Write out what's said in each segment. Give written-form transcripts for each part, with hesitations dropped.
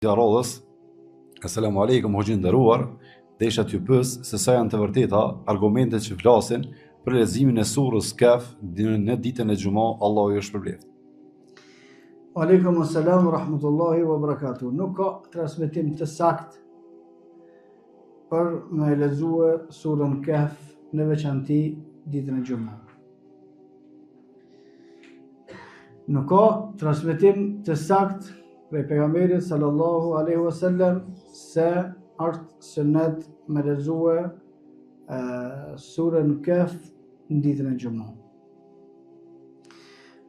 Radhës. Asalamu alaikum hoxhë nderuar, desha t'ju pyes se sa janë të vërteta argumentet që flasin për leximin e surrës Kaf në ditën e Xumah, Allahu ju shpërbleft. Aleikum assalam wa rahmatullahi wa barakatuh. Nuk ka transmetim të saktë për me lexue surën Kaf në veçanti ditën e Xumah. Nuk ka transmetim të saktë prej pejgamberit sallallahu alaihi wasallam se është sunet me lexue surën Kaf në ditën e Xumah.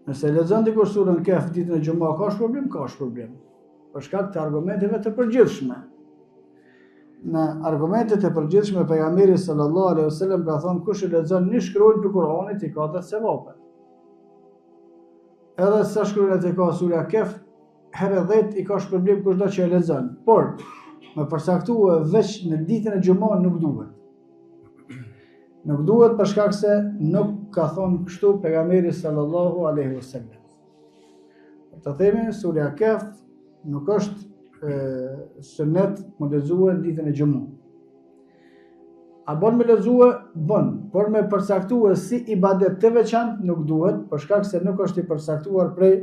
Nëse lexon dikush surën Kaf ditën e Xumah, ka problem? Ka problem. Për shkak të argumenteve të përgjithshme. Në argumentet e përgjithshme pejgamberi sallallahu alaihi wasallam ka thënë kush e lexon një shkronjë të Kuranit i ka të sevape. Edhe sa shkronjat e ka sura Kaf, herë 10 i ka shpërblim kushdo që e lexon, por me përcaktue veç në ditën e Xumah nuk duhet. Nuk duhet për shkak se nuk ka thonë kështu pejgamberi sallallahu alaihi wasallam. Të themi sura Kaf nuk është sunet me lexue në ditën e Xumah. A bën me lexue? Bën, por me përcaktue si ibadet të veçantë nuk duhet, për shkak se nuk është i përcaktuar prej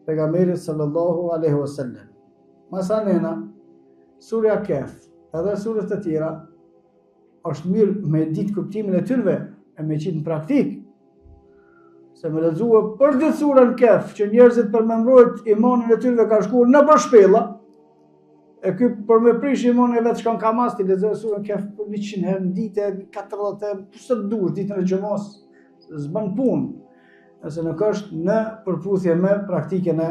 pejgamberit sallallahu alaihi wasallam. Masanena, surja Kaf, edhe surët të tjera, është mirë me ditë kuptimin e tyre e me qitë në praktik. Se me lexue për ditë surën Kaf, që njerëzit për me mbrojt imanin e tyre ka shkuar në bashpella, e ky për me prish imanin e vetë shkon kamas ti lexoj surën Kaf për 100 herë në ditë, 40 herë, sa të dush ditën e Xumahs, s'bën punë. Nëse nuk është në përputhje me praktikën e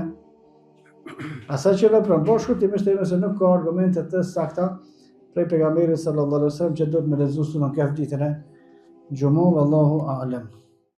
asaj që vepron. Po shkurtimisht themi se nuk ka argumente të sakta prej pejgamberit sallallahu alaihi wasallam që duhet me lexuar surën Kaf ditën e Xumahs, wallahu a'lam.